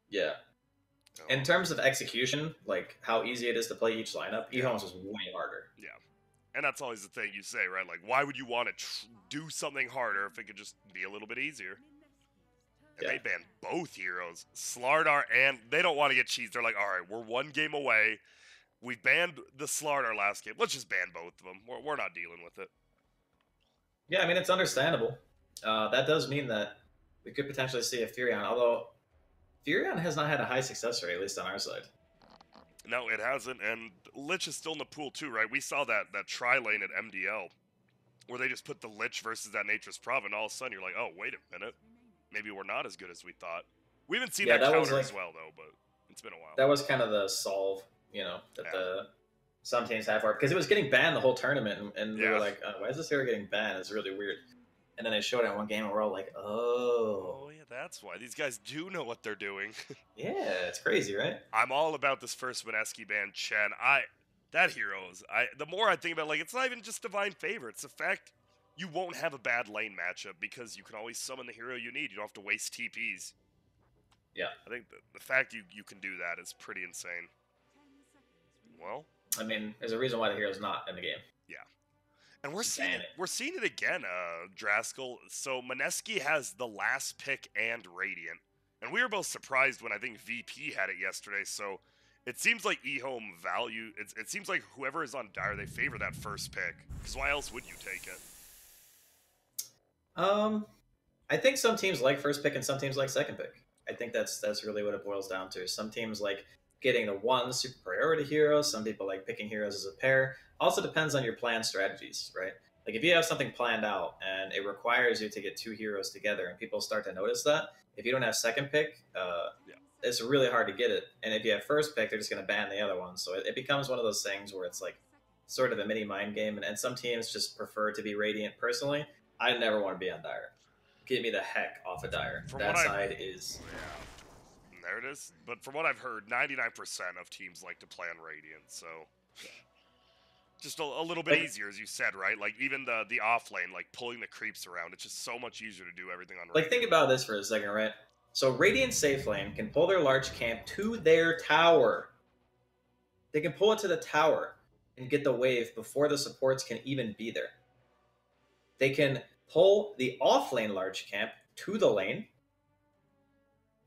Yeah. In terms of execution, like how easy it is to play each lineup, Ehome's was way harder. Yeah. And that's always the thing you say, right? Like, why would you want to do something harder if it could just be a little bit easier? And they banned both heroes, Slardar, and they don't want to get cheesed. They're like, all right, we're one game away. We banned the Slardar last game. Let's just ban both of them. We're not dealing with it. Yeah, I mean, it's understandable. That does mean that we could potentially see a Furion, although Furion has not had a high success rate, at least on our side. No, it hasn't, and Lich is still in the pool too, right? We saw that tri-lane at MDL, where they just put the Lich versus that Nature's Prov, and all of a sudden you're like, oh, wait a minute. Maybe we're not as good as we thought. We haven't seen that counter as well, though, but it's been a while. That was kind of the solve, that some teams have for it, because it was getting banned the whole tournament, and we were like, why is this hero getting banned? It's really weird. And then they showed it in one game, and we're all like, oh. Oh, yeah, that's why. These guys do know what they're doing. Yeah, it's crazy, right? I'm all about this first Mineski ban, Chen. That heroes. The more I think about it, like, it's not even just Divine Favor. It's the fact you won't have a bad lane matchup because you can always summon the hero you need. You don't have to waste TPs. Yeah. I think the fact you can do that is pretty insane. Well, I mean, there's a reason why the hero's not in the game. Yeah. And we're seeing it again, Draskell. So Mineski has the last pick and Radiant. And we were both surprised when I think VP had it yesterday. So it seems like Ehome value. It seems like whoever is on Dire, they favor that first pick. Because why else would you take it? I think some teams like first pick and some teams like second pick. I think that's really what it boils down to. Some teams like getting the one super priority hero. Some people like picking heroes as a pair. Also depends on your plan strategies, right? Like if you have something planned out and it requires you to get two heroes together and people start to notice that, if you don't have second pick, it's really hard to get it. And if you have first pick, they're just going to ban the other one. So it becomes one of those things where it's like sort of a mini mind game. And some teams just prefer to be Radiant. Personally, I never want to be on Dire. Get me the heck off of Dire. That side is... Yeah, there it is. But from what I've heard, 99% of teams like to play on Radiant, so... Just a little bit easier, as you said, right? Like, even the off lane, like, pulling the creeps around, it's just so much easier to do everything on Radiant. Like, think about this for a second, right? So, Radiant safe lane can pull their large camp to their tower. They can pull it to the tower and get the wave before the supports can even be there. They can pull the off-lane large camp to the lane.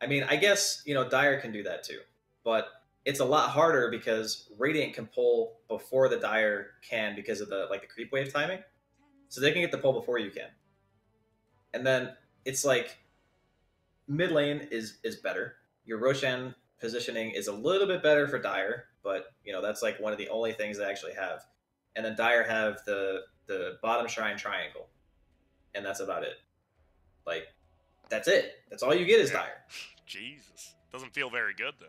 I mean, I guess, Dire can do that too. But it's a lot harder because Radiant can pull before the Dire can because of the creep wave timing. So they can get the pull before you can. And then it's like mid lane is better. Your Roshan positioning is a little bit better for Dire, but that's like one of the only things they actually have. And then Dire have the bottom shrine triangle. And that's about it. Like, that's it. That's all you get is Dire. Jesus. Doesn't feel very good, then.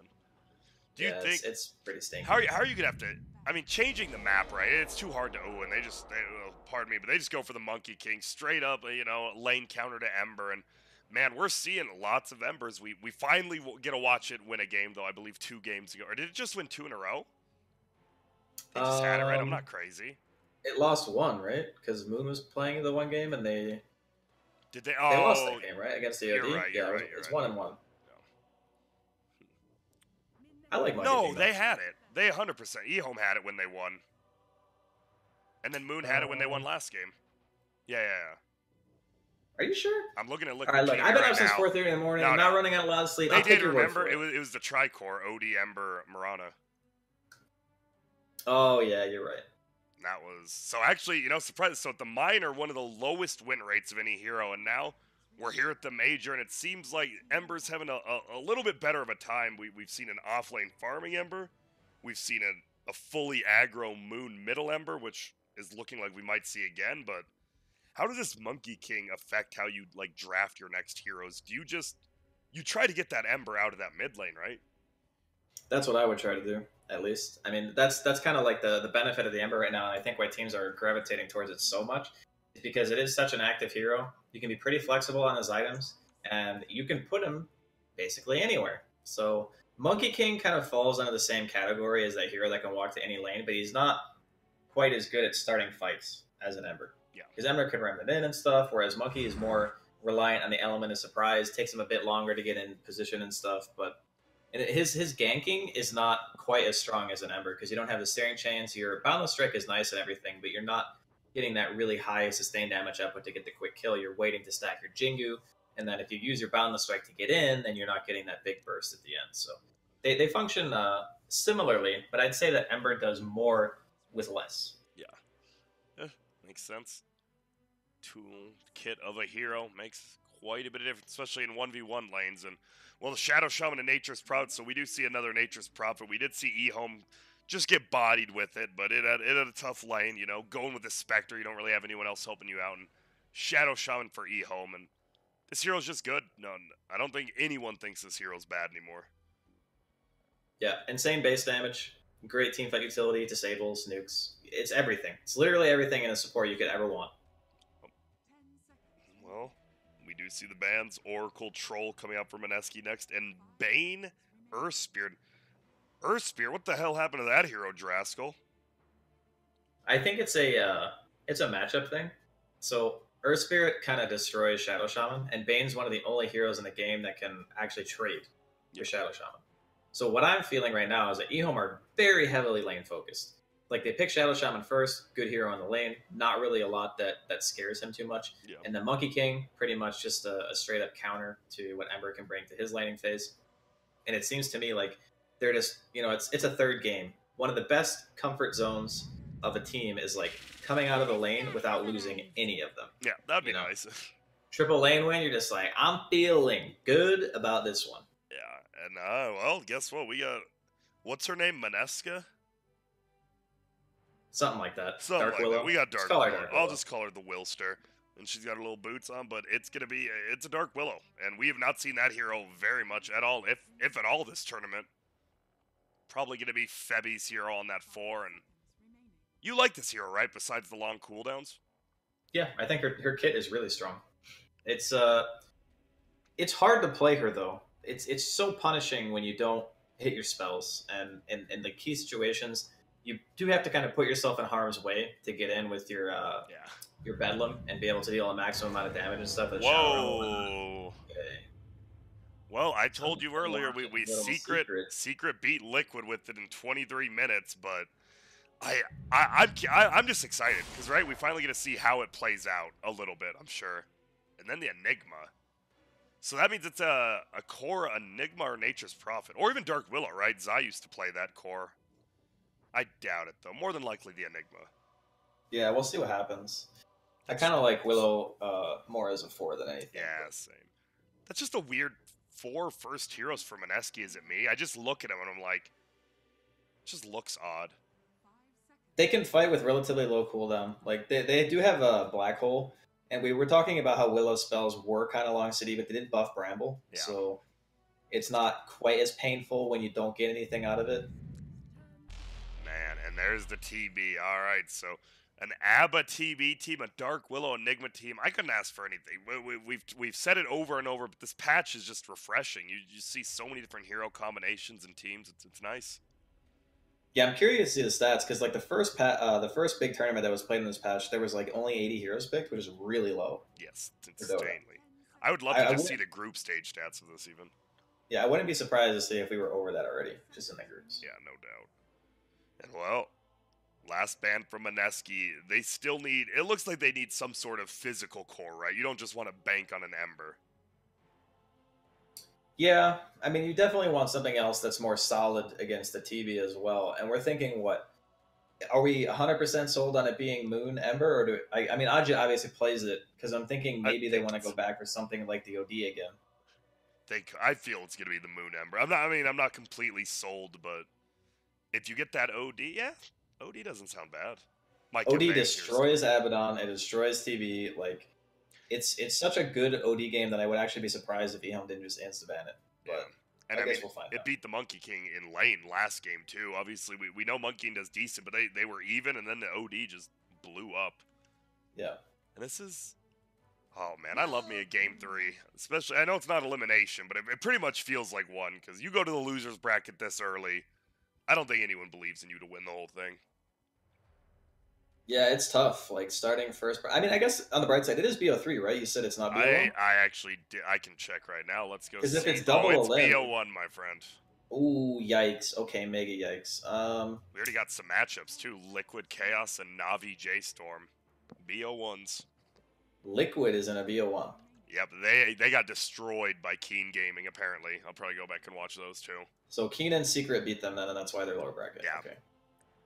Do you think... It's pretty stinky. How are you going to have to... I mean, changing the map, right? It's too hard to... Oh, and they pardon me, but they just go for the Monkey King. Straight up, lane counter to Ember. And, man, we're seeing lots of Embers. We finally get to watch it win a game, though, I believe 2 games ago. Or did it just win 2 in a row? They just had it, right? I'm not crazy. It lost 1, right? Because Moon was playing the one game, and they... Did they? Oh, they lost that game, right? Against the OD? You're right, yeah, it's 1-1. No. I like Monkey No, King, they had it. They 100%. Ehome had it when they won. And then Moon had it when they won last game. Yeah. Are you sure? I'm looking at All right, look, I've been up since 4:30 in the morning. I'm not running out a lot of sleep. They did remember. It was the Tricor, OD, Ember, Mirana. Oh, yeah, you're right. That was... So actually, surprised. So at the minor, one of the lowest win rates of any hero, and now we're here at the major, and it seems like Ember's having a little bit better of a time. We've seen an off-lane farming Ember. We've seen a fully aggro Moon middle Ember, which is looking like we might see again, but how does this Monkey King affect how you, draft your next heroes? Do you try to get that Ember out of that mid lane, right? That's what I would try to do, at least. I mean, that's kind of like the benefit of the Ember right now, and I think why teams are gravitating towards it so much is because it is such an active hero. You can be pretty flexible on his items, and you can put him basically anywhere. So Monkey King kind of falls under the same category as that hero that can walk to any lane, but he's not quite as good at starting fights as an Ember. Yeah. Because Ember can ram it in and stuff, whereas Monkey is more reliant on the element of surprise. Takes him a bit longer to get in position and stuff, but And his ganking is not quite as strong as an Ember because you don't have the steering chains. Your Boundless Strike is nice and everything, but you're not getting that really high sustained damage output to get the quick kill. You're waiting to stack your Jingu, and then if you use your Boundless Strike to get in, then you're not getting that big burst at the end. So they function similarly, but I'd say that Ember does more with less. Yeah, makes sense. Toolkit of a hero makes quite a bit of difference, especially in 1v1 lanes. And, well, the Shadow Shaman and Nature's Prophet, so we do see another Nature's Prophet. We did see Ehome just get bodied with it, but it had a tough lane, you know, going with the Spectre. You don't really have anyone else helping you out. And Shadow Shaman for Ehome, and this hero's just good. No, I don't think anyone thinks this hero's bad anymore. Yeah, insane base damage, great teamfight utility, disables, nukes. It's everything. It's literally everything in a support you could ever want. Well, we do see the bans. Oracle Troll coming out for Mineski next, and Bane Earthspear. Earthspear, what the hell happened to that hero, Draskell? I think it's a matchup thing. So Earth Spirit kind of destroys Shadow Shaman, and Bane's one of the only heroes in the game that can actually trade with Shadow Shaman. So what I'm feeling right now is that Ehome are very heavily lane focused. Like, they pick Shadow Shaman first, good hero on the lane, not really a lot that scares him too much. Yeah. And then Monkey King, pretty much just a straight up counter to what Ember can bring to his laning phase. And it seems to me like they're just, it's a third game. One of the best comfort zones of a team is like coming out of the lane without losing any of them. Yeah, that'd be nice. Triple lane win, you're just like, I'm feeling good about this one. Yeah, and well, guess what? We got, what's her name? Mineska? Something like that. Something Dark like Willow. that. We got Dark Willow. I'll Willow. just call her the Willster. And she's got her little boots on, but it's a Dark Willow. And we have not seen that hero very much at all, if at all, this tournament. Probably going to be Febi's hero on that 4. And you like this hero, right? Besides the long cooldowns? Yeah, I think her kit is really strong. It's hard to play her, though. It's so punishing when you don't hit your spells. And in the key situations, you do have to kind of put yourself in harm's way to get in with your Bedlam and be able to deal a maximum amount of damage and stuff. Whoa! Okay. Well, I told you earlier we secret beat Liquid with it in 23 minutes, but I'm just excited because we finally get to see how it plays out a little bit. I'm sure, and then the Enigma. So that means it's a core Enigma or Nature's Prophet, or even Dark Willow, right? Zai used to play that core. I doubt it, though. More than likely the Enigma. Yeah, we'll see what happens. I kind of like Willow more as a 4 than anything. Yeah, same. That's just a weird 4 first heroes for Mineski, is it me? I just look at him and I'm like, it just looks odd. They can fight with relatively low cooldown. Like, they do have a Black Hole, and we were talking about how Willow spells were kind of long city, but they did buff Bramble. Yeah. So it's not quite as painful when you don't get anything out of it. Man, and there's the TB. All right, so an ABBA TB team, a Dark Willow Enigma team. I couldn't ask for anything. We've said it over and over, but this patch is just refreshing. You see so many different hero combinations and teams. It's nice. Yeah, I'm curious to see the stats because like the first big tournament that was played in this patch, there was like only 80 heroes picked, which is really low. Yes, it's insanely. I would love to just see the group stage stats of this even. Yeah, I wouldn't be surprised to see if we were over that already, just in the groups. Yeah, no doubt. And well, last ban from Mineski, they still need, it looks like they need some sort of physical core, right? You don't just want to bank on an Ember. Yeah, I mean, you definitely want something else that's more solid against the TB as well. And we're thinking, what? Are we 100% sold on it being Moon Ember? Or I mean, Aja obviously plays it, because I'm thinking maybe they want to go back for something like the OD again. I feel it's going to be the Moon Ember. I'm not completely sold, but if you get that OD, yeah, OD doesn't sound bad. OD destroys Abaddon, it destroys TB. Like, it's such a good OD game that I would actually be surprised if Ehome didn't just insta-ban it. But and I guess we'll find out. It beat the Monkey King in lane last game too. Obviously, we know Monkey King does decent, but they were even, and then the OD just blew up. Yeah. And this is... Oh, man, I love me a Game 3. Especially, I know it's not elimination, but it pretty much feels like one, because you go to the loser's bracket this early, I don't think anyone believes in you to win the whole thing. Yeah, it's tough, like, starting first. I mean, I guess on the bright side, it is BO3, right? You said it's not BO1? I actually did. I can check right now. Let's go see. Because if it's double it's Elim, BO1, my friend. Ooh, yikes. Okay, mega yikes. We already got some matchups too. Liquid Chaos and Navi J Storm. BO1s. Liquid is in a BO1. Yep, they got destroyed by Keen Gaming, apparently. I'll probably go back and watch those too. So Keen and Secret beat them then, and that's why they're lower bracket. Yeah. Okay.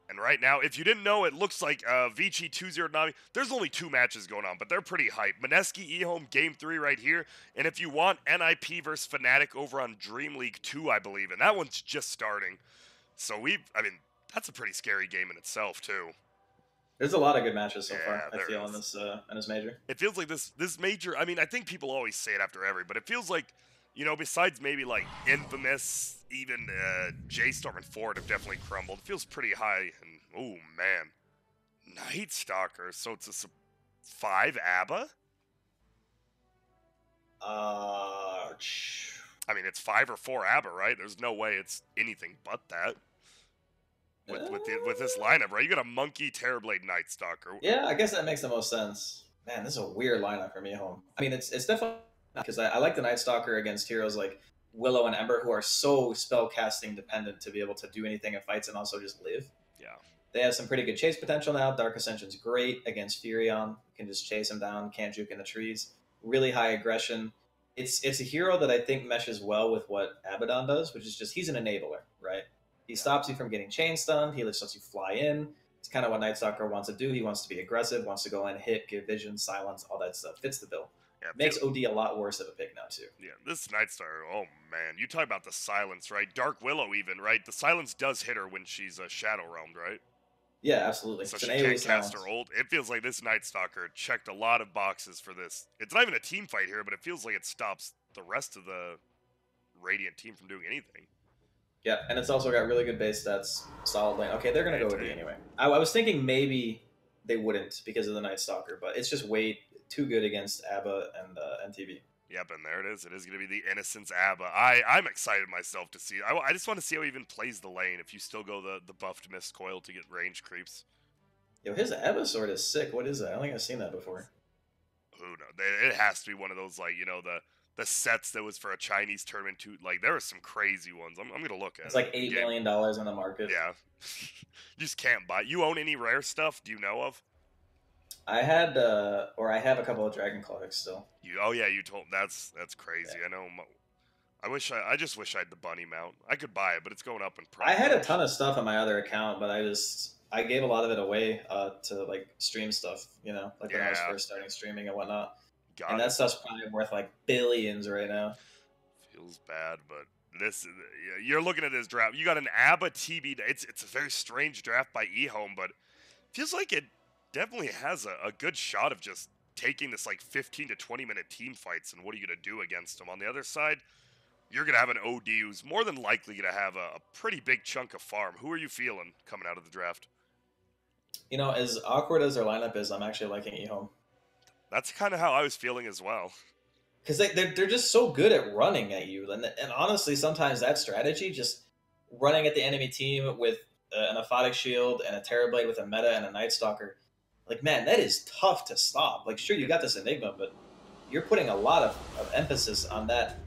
And right now, if you didn't know, it looks like Vici 2-0 Navi. There's only 2 matches going on, but they're pretty hype. Mineski, Ehome, Game 3 right here. And if you want NIP versus Fnatic over on DreamLeague 2, I believe, and that one's just starting. So I mean, that's a pretty scary game in itself, too. There's a lot of good matches so Yeah, far, I feel, in this major. It feels like this major, I mean, I think people always say it after every, but it feels like, you know, besides maybe like Infamous, even J-Storm and Ford have definitely crumbled. It feels pretty high, and oh man. Night Stalker, so it's a 5 ABBA? I mean, it's 5 or 4 ABBA, right? There's no way it's anything but that. With this lineup, right? You got a Monkey, Terrorblade, Night Stalker. Yeah, I guess that makes the most sense. Man, this is a weird lineup for me at home. I mean, it's definitely because I like the Night Stalker against heroes like Willow and Ember, who are so spell casting dependent to be able to do anything in fights and also just live. Yeah. They have some pretty good chase potential now. Dark Ascension's great against Furion. You can just chase him down, can't juke in the trees. Really high aggression. It's a hero that I think meshes well with what Abaddon does, which is just he's an enabler, right? He stops you from getting chain stunned. He lets you fly in. It's kind of what Night Stalker wants to do. He wants to be aggressive, wants to go in, hit, give vision, silence, all that stuff. Fits the bill. Yeah, makes OD a lot worse of a pick now, too. Yeah, this Night Stalker, oh man. You talk about the silence, right? Dark Willow even, right? The silence does hit her when she's Shadow Realmed, right? Yeah, absolutely. So it's she can't cast her ult. It feels like this Night Stalker checked a lot of boxes for this. It's not even a team fight here, but it feels like it stops the rest of the Radiant team from doing anything. Yeah, and it's also got really good base stats, solid lane. Okay, they're going to go with it anyway. I was thinking maybe they wouldn't because of the Night Stalker, but it's just way too good against ABBA and NTV. Yep, and there it is. It is going to be the Innocence ABBA. I'm excited myself to see. I just want to see how he even plays the lane if you still go the buffed Mist Coil to get range creeps. Yo, his ABBA sword is sick. What is that? I don't think I've seen that before. Who knows? It has to be one of those, like, you know, the sets that was for a Chinese tournament too. Like, there are some crazy ones. I'm gonna look at it's like $8 million on the market. Yeah. You just can't buy. You own any rare stuff? Do you know of? I had or I have a couple of Dragon Claws still. Oh yeah, you told. That's crazy. Yeah. I know. I just wish I had the bunny mount. I could buy it, but it's going up in price. I had a ton of stuff on my other account, but I gave a lot of it away to like stream stuff, you know, like when I was first starting streaming and whatnot. And that stuff's probably worth like billions right now. Feels bad, but you're looking at this draft. You got an ABBA TB. It's a very strange draft by Ehome, but feels like it definitely has a good shot of just taking this like 15 to 20 minute team fights. And what are you gonna do against them? On the other side, you're gonna have an OD who's more than likely gonna have a pretty big chunk of farm. Who are you feeling coming out of the draft? You know, as awkward as their lineup is, I'm actually liking Ehome. That's kind of how I was feeling as well. Because they're just so good at running at you. And honestly, sometimes that strategy, just running at the enemy team with an Aphotic Shield and a Terrorblade with a Meta and a Night Stalker, like, man, that is tough to stop. Like, sure, you got this Enigma, but you're putting a lot of emphasis on that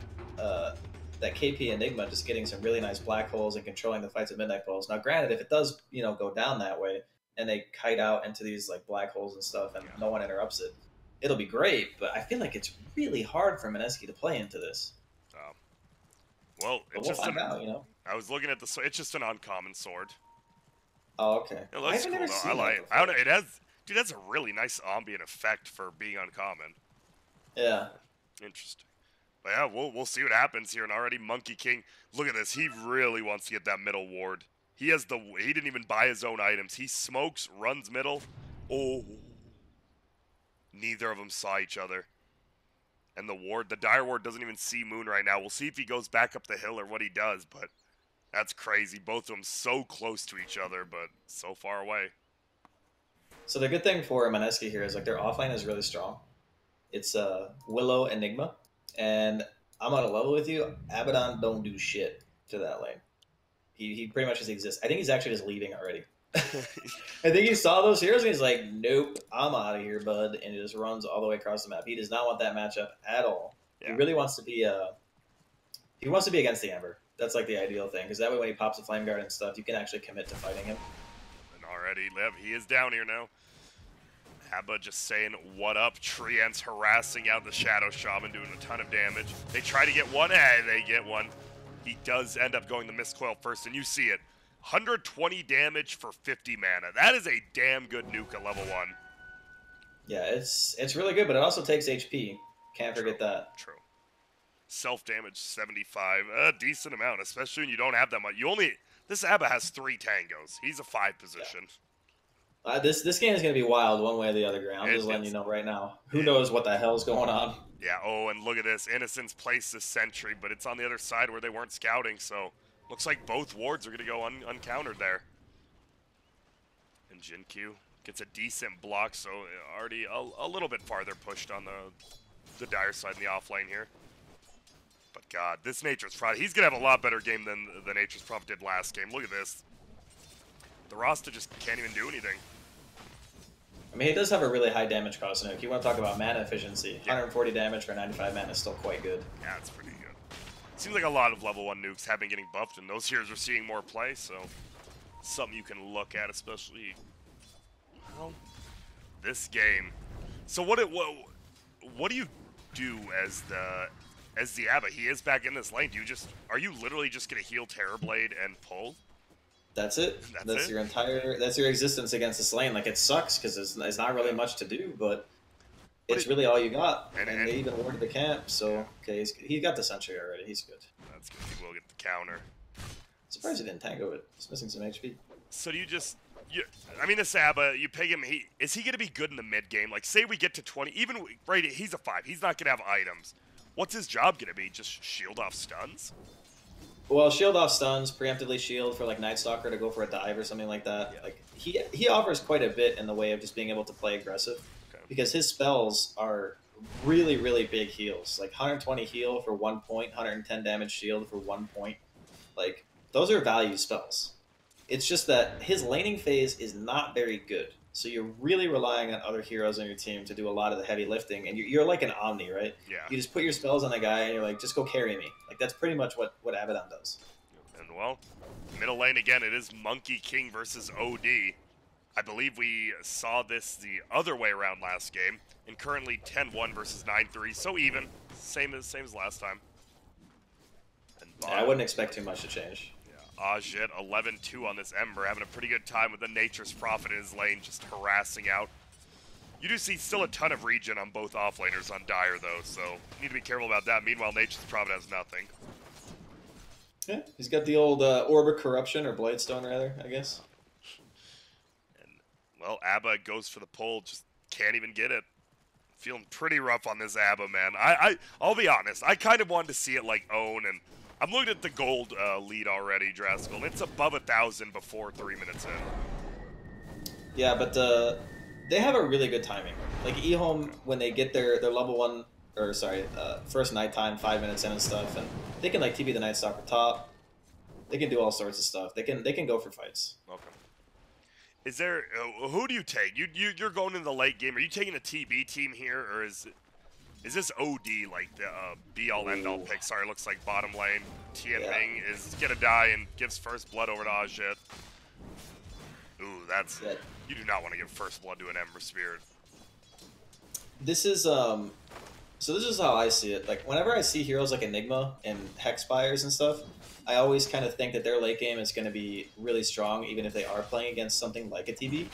KP Enigma, just getting some really nice black holes and controlling the fights at Midnight Pulse. Now, granted, if it does, you know, go down that way and they kite out into these like black holes and stuff and no one interrupts it, it'll be great, but I feel like it's really hard for Mineski to play into this. Well, it's we'll find out, you know. I was looking at the sword. It's just an uncommon sword. Oh, okay. It looks cool, though. I like it. I don't know. It has, dude, that's a really nice ambient effect for being uncommon. Yeah. Interesting. But yeah, we'll see what happens here. And already Monkey King, look at this. He really wants to get that middle ward. He didn't even buy his own items. He smokes, runs middle. Oh. Neither of them saw each other. And the Dire Ward doesn't even see Moon right now. We'll see if he goes back up the hill or what he does, but that's crazy. Both of them so close to each other, but so far away. So the good thing for Mineski here is like their offlane is really strong. It's Willow Enigma, and I'm on a level with you. Abaddon don't do shit to that lane. He pretty much just exists. I think he's actually just leaving already. I think he saw those heroes and he's like, nope, I'm out of here, bud, and he just runs all the way across the map. He does not want that matchup at all. Yeah. He really wants to be against the Ember. That's like the ideal thing, because that way when he pops a flame guard and stuff, you can actually commit to fighting him. And already, Lev, he is down here now. Abba just saying, what up? Treant's harassing out the Shadow Shaman, doing a ton of damage. They try to get one, they get one. He does end up going the Mist Coil first, and you see it. 120 damage for 50 mana. That is a damn good nuke at level 1. Yeah, it's really good, but it also takes HP. Can't forget that. True. Self-damage 75. A decent amount, especially when you don't have that much. This Abba has 3 tangos. He's a 5 position. Yeah. This game is going to be wild one way or the other, Grant. I'm just letting you know right now. Who knows what the hell's going on? Yeah, oh, and look at this. Innocence placed this sentry, but it's on the other side where they weren't scouting, so looks like both wards are going to go uncountered there. And Jinkyu gets a decent block, so already a little bit farther pushed on the dire side in the off lane here. But God, this Nature's Prophet, he's going to have a lot better game than the Nature's Prophet did last game. Look at this. The Rasta just can't even do anything. I mean, he does have a really high damage cost nuke. You want to talk about mana efficiency. Yeah. 140 damage for 95 mana is still quite good. Yeah, it's pretty good. Seems like a lot of level 1 nukes have been getting buffed, and those heroes are seeing more play, so something you can look at, especially, well, this game. So what do you do as the Abba? He is back in this lane. Are you literally just gonna heal Terrorblade and pull? That's it. That's your existence against this lane. Like, it sucks because there's not really much to do, but it's really all you got. And they even warded the camp, so okay, he got the sentry already. He's good. That's good. He will get the counter. Surprised he didn't tango it. He's missing some HP. So do you just... I mean, this Abba, you pick him, is he going to be good in the mid game? Like, say we get to 20, right, he's a 5. He's not going to have items. What's his job going to be? Just shield off stuns? Well, shield off stuns, preemptively shield for, like, Night Stalker to go for a dive or something like that. Yeah. Like, he offers quite a bit in the way of just being able to play aggressive. Okay. Because his spells are really, really big heals. Like, 120 heal for 1 point, 110 damage shield for 1 point. Like, those are value spells. It's just that his laning phase is not very good. So you're really relying on other heroes on your team to do a lot of the heavy lifting. And you're like an Omni, right? Yeah. You just put your spells on the guy and you're like, just go carry me. Like, that's pretty much what Abaddon does. And, well, middle lane again, it is Monkey King versus OD. I believe we saw this the other way around last game. And currently 10-1 versus 9-3. So even. Same as last time. And yeah, I wouldn't expect too much to change. Ajit, 11-2 on this Ember, having a pretty good time with the Nature's Prophet in his lane, just harassing out. You do see still a ton of regen on both offlaners on Dire, though, so you need to be careful about that. Meanwhile, Nature's Prophet has nothing. Yeah, he's got the old Orb of Corruption, or Bladestone, rather, I guess. And, well, Abba goes for the pull, just can't even get it. Feeling pretty rough on this Abba, man. I'll be honest, I kind of wanted to see it like Own, and I'm looking at the gold lead already, Draskell, and it's above 1,000 before 3 minutes in. Yeah, but they have a really good timing. Like, Ehome, when they get their level 1, or sorry, first nighttime, 5 minutes in and stuff, and they can, like, TB the Night Stalker top. They can do all sorts of stuff. They can go for fights. Okay. Is there, who do you take? You're going into the late game. Are you taking a TB team here, or is this OD like the be-all, end-all pick? Sorry, looks like bottom lane. Tian Ming is gonna die and gives first blood over to Ajit. Ooh, that's... Yeah. You do not want to give first blood to an Ember Spirit. This is, so this is how I see it. Like, whenever I see heroes like Enigma and Hexspires and stuff, I always kind of think that their late game is going to be really strong, even if they are playing against something like a TB.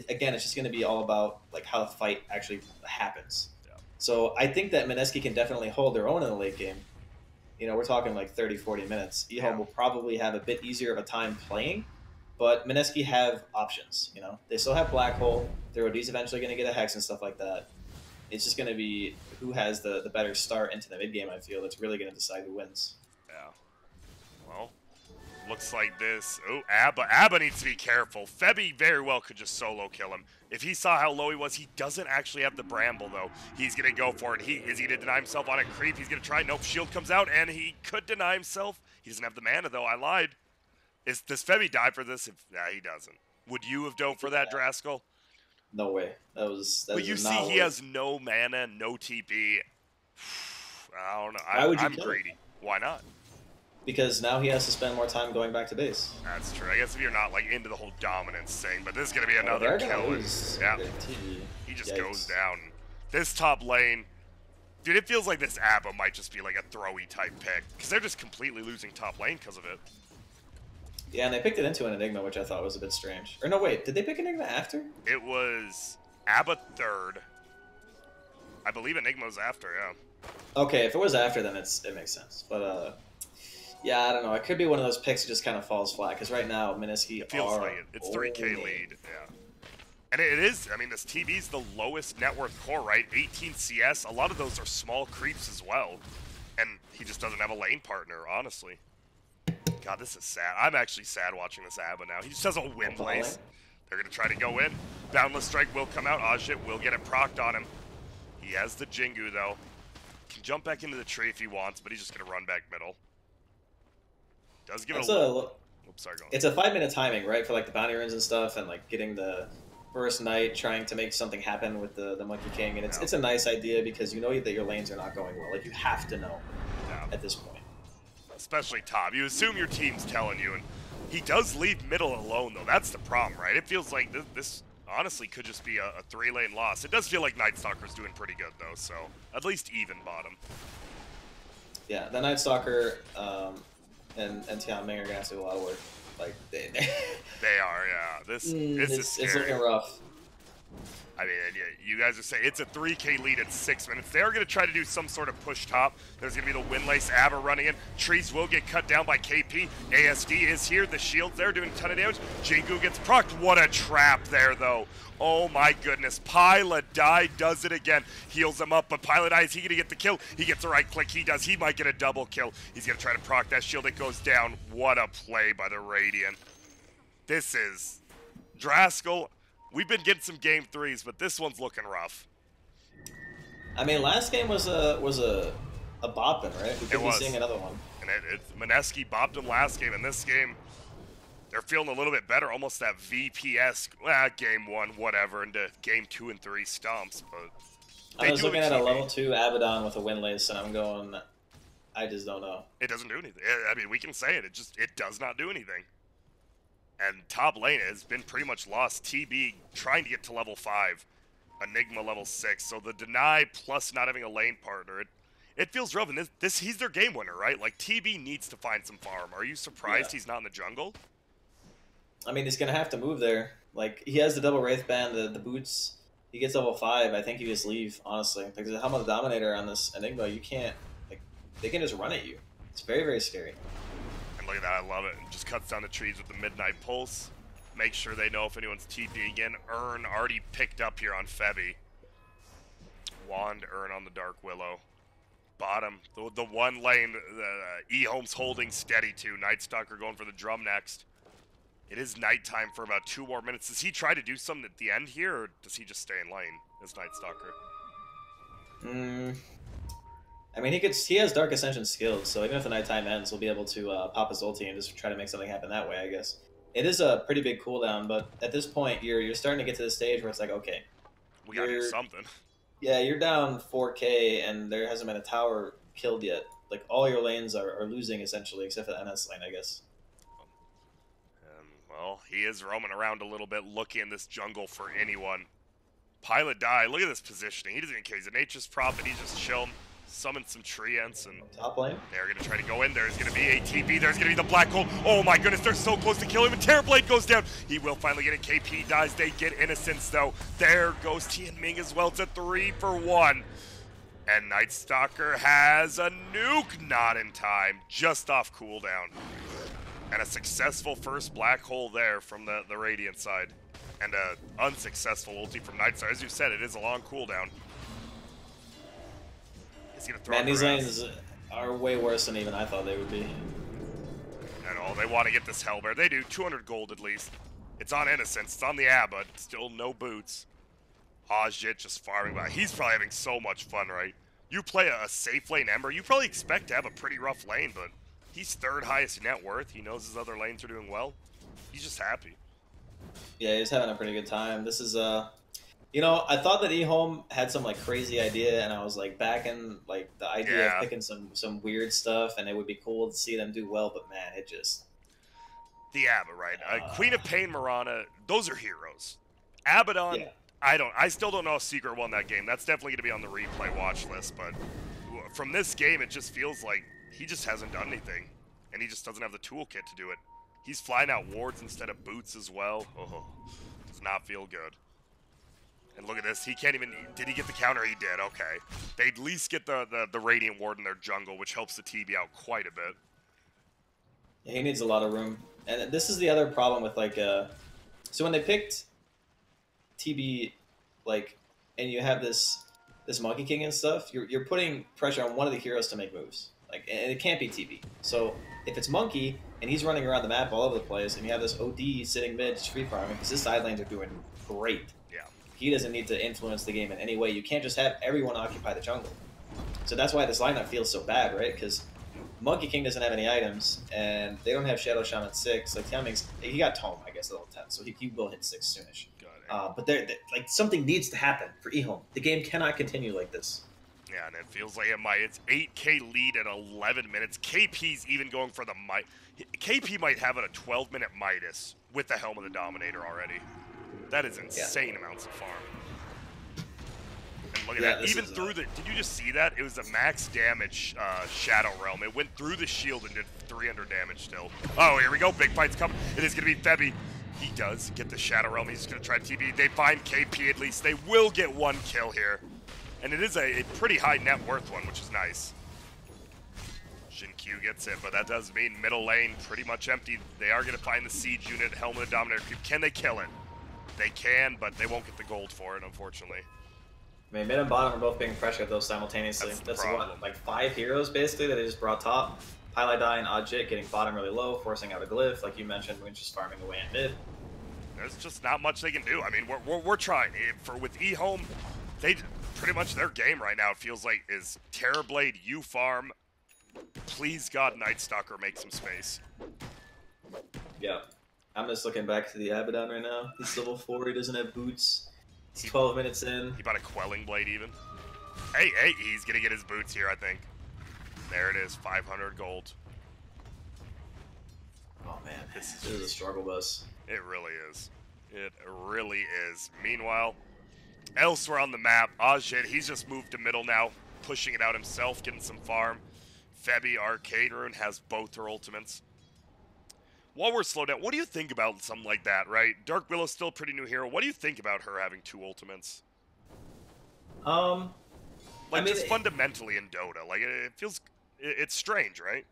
Again, it's just going to be all about, like, how the fight actually happens. So I think that Mineski can definitely hold their own in the late game. You know, we're talking like 30, 40 minutes. Ehome will probably have a bit easier of a time playing, but Mineski have options, you know. They still have Black Hole. Their OD's eventually going to get a Hex and stuff like that. It's just going to be who has the better start into the mid-game, I feel. That's really going to decide who wins. Yeah. Well, looks like this. Oh, Abba needs to be careful. Febby very well could just solo kill him. If he saw how low he was, he doesn't actually have the Bramble, though. He's going to go for it. Is he going to deny himself on a creep? He's going to try. Nope, shield comes out, and he could deny himself. He doesn't have the mana, though. I lied. Does Febby die for this? Nah, he doesn't. Would you have dove for that, Draskell? No way. But you see he has no mana, no TP. I don't know. I'm greedy. Why not? because now he has to spend more time going back to base. That's true. I guess if you're not like into the whole dominance thing, but this is gonna be Oh, another they're kill. gonna lose Yeah, their TV. he just Yikes. goes down. This top lane, dude, it feels like this ABBA might just be like a throwy type pick because they're just completely losing top lane because of it. Yeah, and they picked it into an Enigma, which I thought was a bit strange. Or no, wait, did they pick Enigma after? It was ABBA third. I believe Enigma's after, yeah. Okay, if it was after, then it makes sense. But yeah, I don't know. It could be one of those picks that just kind of falls flat because right now Mineski it feels like it. It's 3K lead, yeah. And it is. I mean, this TV's the lowest net worth core, right? 18 CS. A lot of those are small creeps as well, and he just doesn't have a lane partner, honestly. God, this is sad. I'm actually sad watching this ABBA now. He just has a win lace. They're going to try to go in. Boundless Strike will come out. Ajit will get it procced on him. He has the Jingu, though. Can jump back into the tree if he wants, but he's just going to run back middle. Does give it a... Oops, sorry, go on. It's a 5-minute timing, right? For like the bounty runes and stuff and like getting the first night, trying to make something happen with the Monkey King. And it's a nice idea because you know that your lanes are not going well. Like, you have to know at this point. Especially top. You assume your team's telling you, and he does leave middle alone, though. That's the problem, right? It feels like this honestly could just be a 3-lane loss. It does feel like Night Stalker's doing pretty good, though, so at least even bottom. Yeah, the Night Stalker and Tian Ming are going to have to do a lot of work. Like, they are, yeah. This is scary. It's looking rough. I mean, yeah, you guys are saying it's a 3K lead at 6 minutes. They're going to try to do some sort of push top. There's going to be the Windlace ABBA running in. Trees will get cut down by KP. ASD is here. The shield's there doing a ton of damage. Jingu gets procced. What a trap there, though. Oh, my goodness. Piladai does it again. Heals him up, but Piladai, is he going to get the kill? He gets the right click. He does. He might get a double kill. He's going to try to proc that shield. It goes down. What a play by the Radiant. This is Draskell. We've been getting some game 3s, but this one's looking rough. I mean, last game was a bopping, right? We could be seeing another one. And Mineski bopped him last game, and this game, they're feeling a little bit better, almost that VPS, game 1, whatever, into game 2 and 3 stomps. But I was looking at a level 2 Abaddon with a Windlace, and I'm going, I just don't know. It doesn't do anything. I mean, we can say it. It does not do anything. And top lane has been pretty much lost. TB trying to get to level 5. Enigma level 6. So the deny plus not having a lane partner, it feels rough. And he's their game winner, right? Like, TB needs to find some farm. Are you surprised he's not in the jungle? I mean, he's going to have to move there. Like, he has the double Wraith Band, the boots. He gets level 5. I think you just leave, honestly. Because the Helm of the Dominator on this Enigma, you can't... Like, they can just run at you. It's very, very scary. Look at that, I love it. Just cuts down the trees with the Midnight Pulse. Make sure they know if anyone's TPing again. Urn already picked up here on Febby. Wand Urn on the Dark Willow. Bottom, the one lane Ehome's holding steady to. Night Stalker going for the drum next. It is nighttime for about 2 more minutes. Does he try to do something at the end here, or does he just stay in lane as Night Stalker? I mean, he has Dark Ascension skills, so even if the nighttime ends, he'll be able to pop his ulti and just try to make something happen that way, I guess. It is a pretty big cooldown, but at this point, you're starting to get to the stage where it's like, okay, we gotta do something. Yeah, you're down 4K, and there hasn't been a tower killed yet. Like, all your lanes are losing, essentially, except for the NS lane, I guess. Well, he is roaming around a little bit, looking in this jungle for anyone. Pilot die. Look at this positioning. He doesn't even care. He's a Nature's Prophet. He's just chilling. Summon some Treants and top lane. They're going to try to go in. There's going to be a TP. There's going to be the Black Hole. Oh my goodness, they're so close to kill him. And Terrorblade goes down. He will finally get it. KP dies. They get Innocence though. There goes Tian Ming as well. It's a 3-for-1. And Night Stalker has a nuke, not in time, just off cooldown. And a successful first Black Hole there from the Radiant side. And a unsuccessful ulti from Night Stalker. As you said, it is a long cooldown. Man, these lanes are way worse than even I thought they would be. I know, they want to get this Hellbear. They do, 200 gold at least. It's on Innocence, it's on the ABBA, still no boots. Ajit just farming by. He's probably having so much fun, right? You play a safe lane Ember, you probably expect to have a pretty rough lane, but he's 3rd highest net worth. He knows his other lanes are doing well. He's just happy. Yeah, he's having a pretty good time. This is, You know, I thought that Ehome had some like crazy idea, and I was like backing like the idea of Yeah. picking some weird stuff, and it would be cool to see them do well. But man, it just The Abba, right? Queen of Pain, Mirana, those are heroes. Abaddon, yeah. I still don't know if Secret won that game. That's definitely going to be on the replay watch list, but from this game, it just feels like he just hasn't done anything, and he just doesn't have the toolkit to do it. He's flying out wards instead of boots as well. Oh, does not feel good. And look at this, he can't even, did he get the counter? He did, okay. They at least get the Radiant Ward in their jungle, which helps the TB out quite a bit. Yeah, he needs a lot of room, and this is the other problem with like so when they picked TB, like, and you have this Monkey King and stuff, you're putting pressure on one of the heroes to make moves, like, and it can't be TB. So if it's Monkey and he's running around the map all over the place, and you have this OD sitting mid just free farming because his side lanes are doing great. Yeah. He doesn't need to influence the game in any way. You can't just have everyone occupy the jungle. So that's why this lineup feels so bad, right? Because Monkey King doesn't have any items, and they don't have Shadow Shaman 6. Like, Tiaming's, he got Tome, I guess, level 10, so he will hit 6 soonish. But like, something needs to happen for Ehome. The game cannot continue like this. Yeah, and it feels like it's 8k lead at 11 minutes. KP's even going for the might. KP might have it a 12-minute Midas with the Helm of the Dominator already. That is insane amounts of farm. And look at that. Even through the... Did you just see that? It was a max damage Shadow Realm. It went through the shield and did 300 damage still. Oh, here we go. Big fight's coming. It is going to be Febby. He does get the Shadow Realm. He's going to try TB. They find KP at least. They will get one kill here. And it is a pretty high net worth one, which is nice. Q gets it, but that does mean middle lane pretty much empty. They are going to find the Siege unit, Helm of the Dominator creep. Can they kill it? They can, but they won't get the gold for it, unfortunately. I mean, mid and bottom are both being pressured though simultaneously. That's what, like 5 heroes basically that they just brought top. Pylai and Ajit getting bottom really low, forcing out a glyph, like you mentioned, when just farming away in mid. There's just not much they can do. I mean, we're trying. With Ehome, they pretty much their game right now, it feels like, is Terrorblade, you farm. Please God, Night Stalker make some space. Yeah. I'm just looking back to the Abaddon right now. He's level 4, he doesn't have boots. He's 12 minutes in. He bought a Quelling Blade even. Hey, he's gonna get his boots here, I think. There it is, 500 gold. Oh man, this is a struggle bus. It really is. It really is. Meanwhile, elsewhere on the map, Ajit, he's just moved to middle now, pushing it out himself, getting some farm. Febby, Arcade Rune has both her ultimates. While we're slowed down, what do you think about something like that, right? Dark Willow's still a pretty new hero. What do you think about her having 2 ultimates? Like, I mean, just fundamentally in Dota, like, it feels... It's strange, right?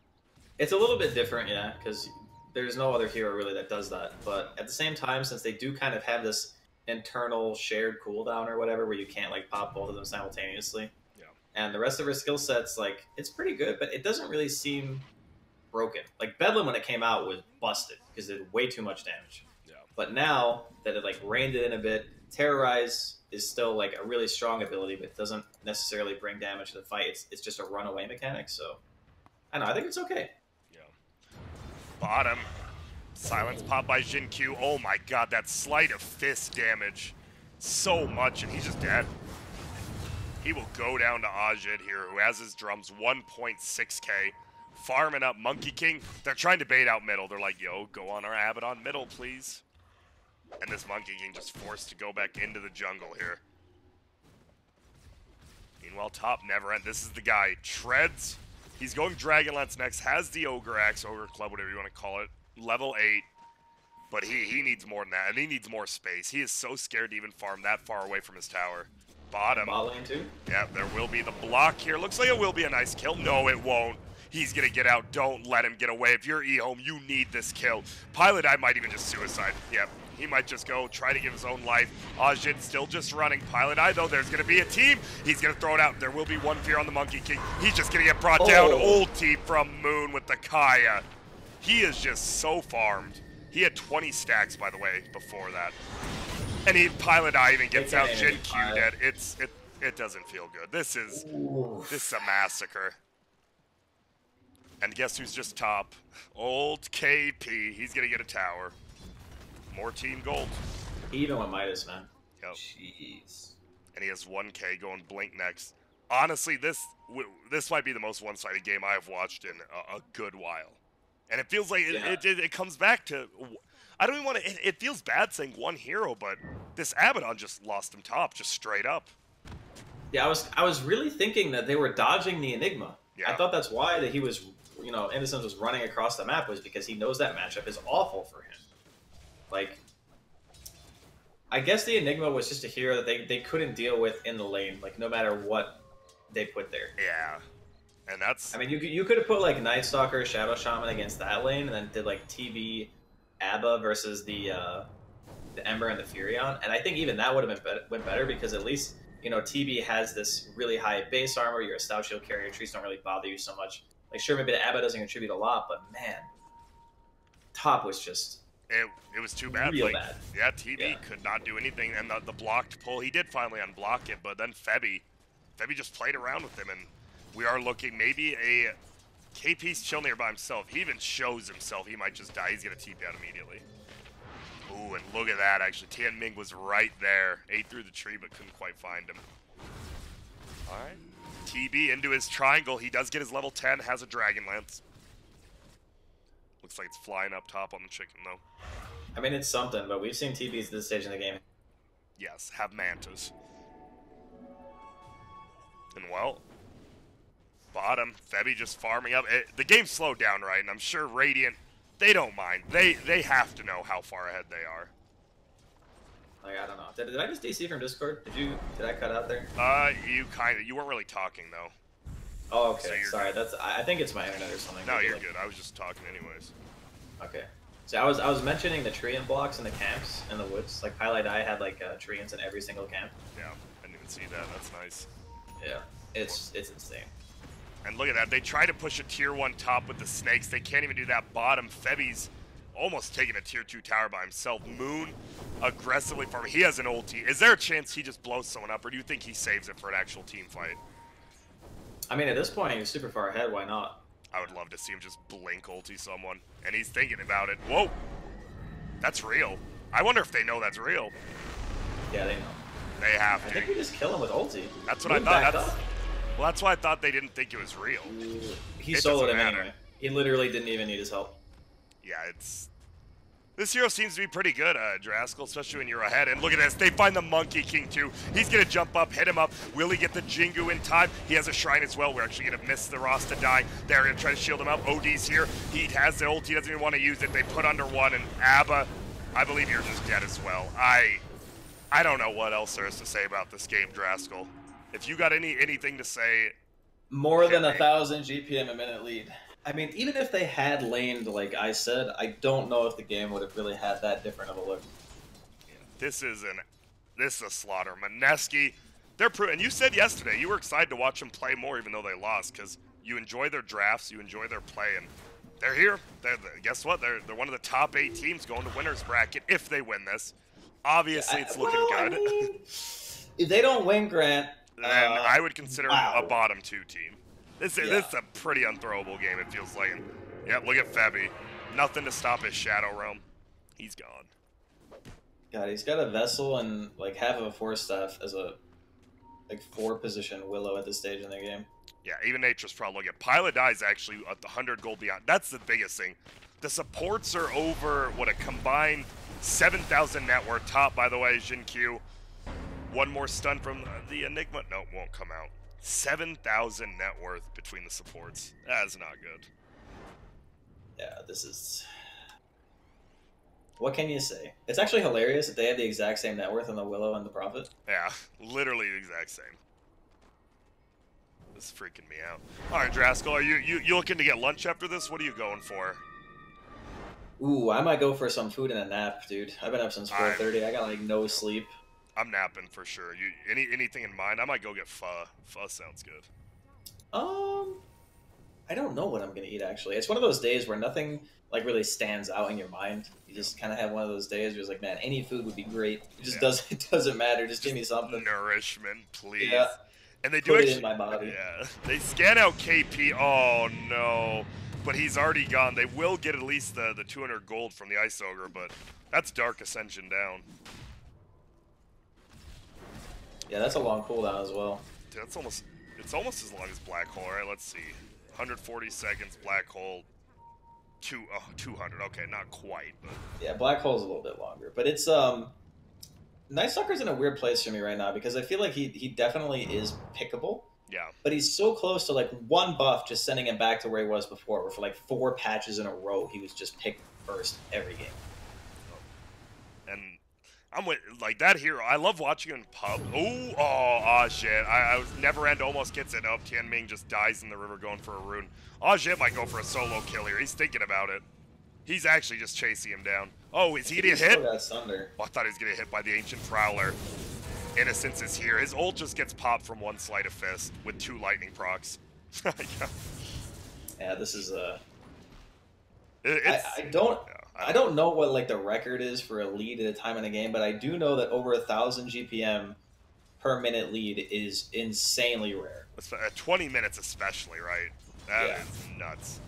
It's a little bit different, yeah, because there's no other hero really that does that. But at the same time, since they do kind of have this internal shared cooldown or whatever, where you can't, like, pop both of them simultaneously. Yeah. And the rest of her skill set's, like, it's pretty good, but it doesn't really seem broken. Like, Bedlam, when it came out, was busted, because it did way too much damage. Yeah. But now that it, like, reined it in a bit, Terrorize is still, like, a really strong ability, but it doesn't necessarily bring damage to the fight. It's just a runaway mechanic, so... I don't know, I think it's okay. Yeah. Bottom. Silence pop by Q. Oh my god, that sleight of fist damage. So much, and he's just dead. He will go down to Ajit here, who has his drums 1.6k. Farming up Monkey King. They're trying to bait out middle. They're like, yo, go on our Abaddon middle, please. And this Monkey King just forced to go back into the jungle here. Meanwhile, top never end. This is the guy. Treads. He's going Dragonlance next. Has the Ogre Axe, Ogre Club, whatever you want to call it. Level 8. But he needs more than that. And he needs more space. He is so scared to even farm that far away from his tower. Bottom. Bot lane too? Yeah, there will be the block here. Looks like it will be a nice kill. No, it won't. He's going to get out. Don't let him get away. If you're Ehome, you need this kill. Pilot, I might even just suicide. Yep. He might just go try to give his own life. Ajit still just running. Pilot Eye, though, there's going to be a team. He's going to throw it out. There will be one fear on the Monkey King. He's just going to get brought down. Ulti from Moon with the Kaya. He is just so farmed. He had 20 stacks, by the way, before that. And Pilot Eye even gets out. Q dead. It doesn't feel good. This is a massacre. And guess who's just top? Old KP. He's going to get a tower. More team gold. He even went Midas, man. Yep. Jeez. And he has 1K going Blink next. Honestly, this might be the most one-sided game I've watched in a good while. And it feels like it comes back to... I don't even want to... It feels bad saying one hero, but this Abaddon just lost him top, just straight up. Yeah, I was really thinking that they were dodging the Enigma. Yeah. I thought that's why that he was, Innocence was running across the map, was because he knows that matchup is awful for him. Like, I guess the Enigma was just a hero that they couldn't deal with in the lane, like, no matter what they put there. Yeah. And that's... I mean, you could have put, like, Night Stalker, Shadow Shaman against that lane, and then did, like, TB, Abba versus the Ember and the Furion, and I think even that would have been better, because at least, TB has this really high base armor, you're a stout shield carrier, trees don't really bother you so much. Like, sure, maybe the Abba doesn't contribute a lot, but man, top was just... It was too bad. Real bad. Yeah, TB could not do anything, and the blocked pull, he did finally unblock it, but then Febby just played around with him, and we are looking maybe a... KP's chilling here by himself. He even shows himself he might just die. He's going to TP out immediately. Ooh, and look at that, actually. Tian Ming was right there. Ate through the tree, but couldn't quite find him. All right. TB into his triangle. He does get his level 10, has a Dragon Lance. Looks like it's flying up top on the chicken, though. I mean, it's something, but we've seen TBs this stage in the game. Yes, have mantas. And, well, bottom, Febby just farming up. The game slowed down, right? And I'm sure Radiant, they don't mind. They have to know how far ahead they are. Like, I don't know. Did I just DC from Discord? Did I cut out there? You weren't really talking, though. Oh, okay. So sorry. I think it's my internet or something. No, you're good. I was just talking anyways. Okay. So I was mentioning the treant blocks in the camps in the woods. Like, Highlight Eye had, like, treants in every single camp. Yeah, I didn't even see that. That's nice. Yeah. It's insane. And look at that. They try to push a tier 1 top with the snakes. They can't even do that bottom. Febby's almost taking a tier 2 tower by himself. Moon aggressively farming. He has an ulti. Is there a chance he just blows someone up, or do you think he saves it for an actual team fight? I mean, at this point, he's super far ahead. Why not? I would love to see him just blink ulti someone. And he's thinking about it. Whoa! That's real. I wonder if they know that's real. Yeah, they know. They have to. I think we just kill him with ulti. That's what I thought. Well, that's why I thought they didn't think it was real. He soloed him anyway. He literally didn't even need his help. Yeah, this hero seems to be pretty good, Draskell, especially when you're ahead. And look at this. They find the Monkey King, too. He's going to jump up, hit him up. Will he get the Jingu in time? He has a Shrine as well. We're actually going to miss the Rasta die. They're going to try to shield him up. OD's here. He has the ult. He doesn't even want to use it. They put under one. And Abba, I believe you're just dead as well. I don't know what else there is to say about this game, Draskell. If you got anything to say... More than 1,000 GPM a minute lead. I mean, even if they had laned like I said, I don't know if the game would have really had that different of a look. Yeah, this is a slaughter. Mineski, and you said yesterday you were excited to watch them play more even though they lost, because you enjoy their drafts, you enjoy their play, and they're here. Guess what? They're one of the top 8 teams going to winner's bracket if they win this. Obviously, it's looking good. I mean, if they don't win, Grant... then I would consider a bottom 2 team. This is a pretty unthrowable game, it feels like. Yeah, look at Febby. Nothing to stop his Shadow Realm. He's gone. God, he's got a Vessel and like half of a Force Staff as a 4-position Willow at this stage in the game. Yeah, even Nature's probably looking. Pilot Eye is actually at the 100 gold beyond. That's the biggest thing. The supports are over, a combined 7,000 net worth. Top, by the way, Jin Q. One more stun from the Enigma. No, it won't come out. 7,000 net worth between the supports. That is not good. Yeah, this is... What can you say? It's actually hilarious that they have the exact same net worth on the Willow and the Prophet. Yeah, literally the exact same. This is freaking me out. All right, Draskell, are you looking to get lunch after this? What are you going for? Ooh, I might go for some food and a nap, dude. I've been up since 4:30. I got like no sleep. I'm napping for sure. Anything in mind? I might go get pho. Pho sounds good. I don't know what I'm gonna eat actually. It's one of those days where nothing like really stands out in your mind. You just kind of have one of those days where it's like, man, any food would be great. It just doesn't matter. Just give me something. Nourishment, please. Yeah. And they Put it in my body. Yeah. They scan out KP. Oh no. But he's already gone. They will get at least the 200 gold from the Ice Ogre, but that's Dark Ascension down. Yeah, that's a long cooldown as well. Dude, it's almost as long as Black Hole. All right, let's see. 140 seconds, Black Hole, 200. Okay, not quite, but Yeah, Black Hole's a little bit longer, but it's Night Stalker's in a weird place for me right now because I feel like he definitely is pickable, yeah. but he's so close to like one buff just sending him back to where he was before, where for like 4 patches in a row he was just picked first every game. And I'm with like that hero. I love watching him in pub. Oh, shit. I was never end almost gets it up. Tianming just dies in the river going for a rune. Shit might go for a solo kill here. He's thinking about it. He's actually just chasing him down. Oh, is he gonna get hit? Got Sunder. Oh, I thought he was gonna get hit by the Ancient Prowler. Innocence is here. His ult just gets popped from one sleight of fist with 2 lightning procs. Yeah, this is It's, I don't. yeah, I don't know what like the record is for a lead at a time in a game, but I do know that over 1,000 GPM per minute lead is insanely rare. 20 minutes especially, right? That Yeah. is nuts.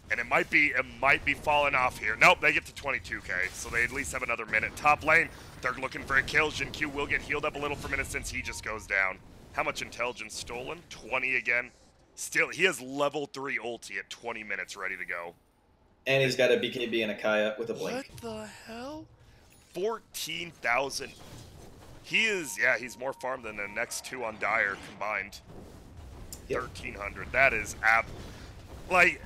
And it might be falling off here. Nope, they get to 22k, so they at least have another minute. Top lane, they're looking for a kill. Jinq will get healed up a little from Innocence. He just goes down. How much intelligence stolen? 20 again. Still, he has level 3 ulti at 20 minutes ready to go. And he's got a BKB and a Kaya with a blink. What the hell? 14,000. He is, yeah, he's more farmed than the next 2 on Dire combined. Yep. 1,300. That is like,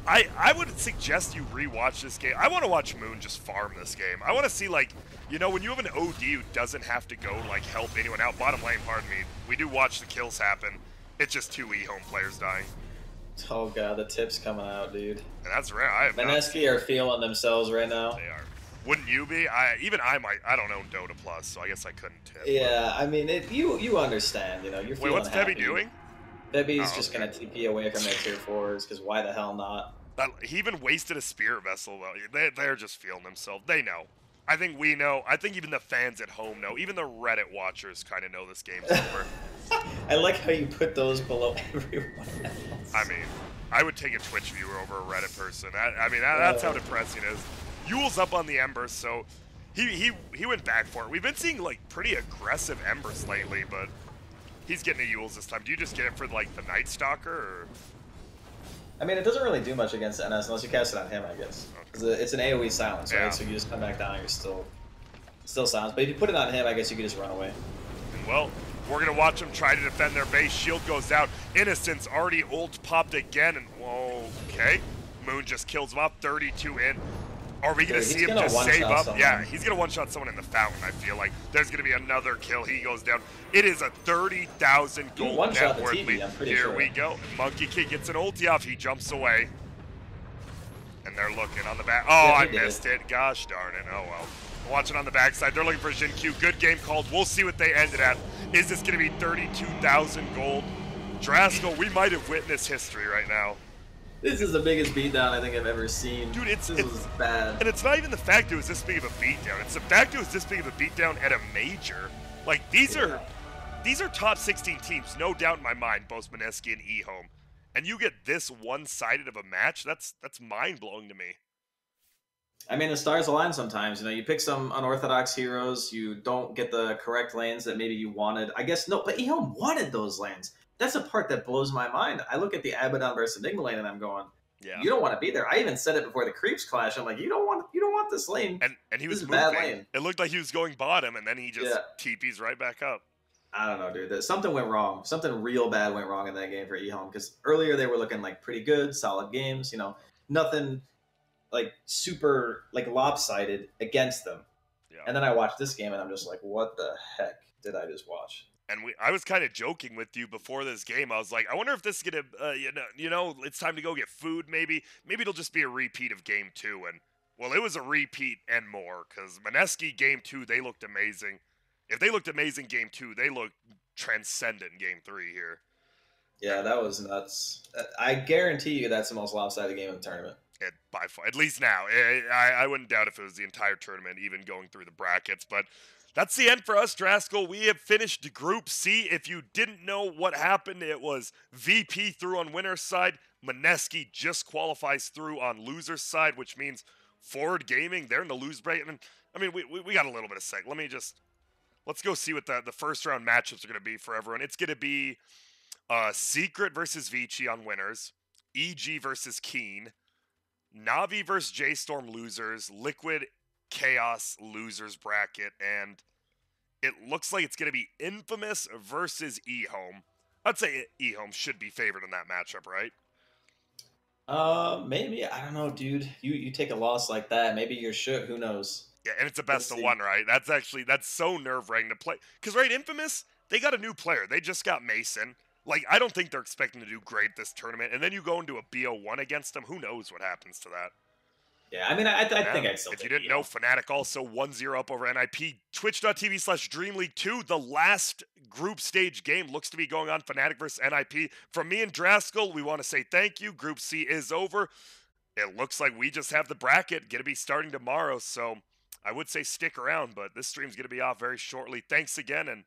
I would suggest you rewatch this game. I want to watch Moon just farm this game. I want to see, like, you know, when you have an OD who doesn't have to go, like, help anyone out. Bottom lane, pardon me. We do watch the kills happen. It's just 2 Ehome players dying. Oh god, the tip's coming out, dude. And that's rare. Mineski are feeling themselves right now. They are. Wouldn't you be? I don't own Dota Plus, so I guess I couldn't tip. Yeah, I mean, you understand, you know, you're feeling. Wait, what's happy. Febby doing? Febby's just gonna TP away from their tier 4s, because why the hell not? He even wasted a spirit vessel. They're just feeling themselves. They know. I think we know. I think even the fans at home know. Even the Reddit watchers kind of know this game's over. I like how you put those below everyone else. I mean, I would take a Twitch viewer over a Reddit person. I mean, that's how depressing it is. Yule's up on the Embers, so he went back for it. We've been seeing, like, pretty aggressive Embers lately, but he's getting a Yule's this time. Do you just get it for, like, the Night Stalker, or...? I mean, it doesn't really do much against NS unless you cast it on him, I guess. Okay. It's an AoE silence, right? Yeah. So you just come back down, you're still silenced. But if you put it on him, I guess you could just run away. Well, we're going to watch them try to defend their base. Shield goes out. Innocence already ult popped again. And whoa, okay. Moon just kills him off. 32 in. Are we going to see him just save up? Someone. Yeah, he's going to one-shot someone in the fountain, I feel like. There's going to be another kill. He goes down. It is a 30,000 gold net worth lead. Here we go. Monkey Kid gets an ulti off. He jumps away. And they're looking on the back. Oh, yeah, I missed it. Gosh darn it. Oh, well. Watching on the backside. They're looking for Jinq. Good game called. We'll see what they ended at. Is this going to be 32,000 gold? Draskell, we might have witnessed history right now. This is the biggest beatdown I think I've ever seen. Dude, this was bad. And it's not even the fact it was this big of a beatdown. It's the fact it was this big of a beatdown at a major. Like, these are top 16 teams, no doubt in my mind, both Mineski and Ehome. And you get this one-sided of a match, that's mind-blowing to me. I mean, the stars align sometimes. You know, you pick some unorthodox heroes, you don't get the correct lanes that maybe you wanted. I guess, no, but Ehome wanted those lanes. That's a part that blows my mind. I look at the Abaddon versus Enigma lane and I'm going, yeah, you don't want to be there. I even said it before the creeps clash. I'm like, you don't want this lane. And he was moving. Bad lane. It looked like he was going bottom, and then he just TPs right back up. I don't know, dude. Something went wrong. Something real bad went wrong in that game for Ehome, because earlier they were looking like pretty good, solid games. You know, nothing like super like lopsided against them. Yeah. And then I watched this game and I'm just like, what the heck did I just watch? And I was kind of joking with you before this game. I was like, I wonder if this is gonna, you know, it's time to go get food. Maybe it'll just be a repeat of Game 2. And well, it was a repeat and more, because Mineski Game 2 they looked amazing. If they looked amazing Game 2, they looked transcendent in Game 3 here. Yeah, that was nuts. I guarantee you that's the most lopsided game in the tournament. By far, at least now. I wouldn't doubt if it was the entire tournament, even going through the brackets, but. That's the end for us, Draskell. We have finished Group C. If you didn't know what happened, it was VP through on winner's side. Mineski just qualifies through on loser's side, which means Forward Gaming, they're in the lose break. I mean, we got a little bit of sec. Let me let's go see what the first round matchups are going to be for everyone. It's going to be Secret versus Vici on winners, EG versus Keen, Navi versus J-Storm losers, Liquid Chaos losers bracket, and it looks like it's going to be Infamous versus Ehome. I'd say Ehome should be favored in that matchup, right? Maybe I don't know, dude. You take a loss like that, maybe you're shook. Who knows? Yeah, and it's a Let's best of see. one, right? That's so nerve wracking to play. Because right, Infamous, they got a new player. They just got Mason. Like, I don't think they're expecting to do great this tournament. And then you go into a BO1 against them. Who knows what happens to that? Yeah, I mean, I Yeah. think I'd still If you take didn't know, EO. Fnatic also 1-0 up over NIP. Twitch.tv/DreamLeague2. The last group stage game looks to be going on, Fnatic versus NIP. From me and Draskell, we want to say thank you. Group C is over. It looks like we just have the bracket going to be starting tomorrow. So I would say stick around, but this stream's going to be off very shortly. Thanks again, and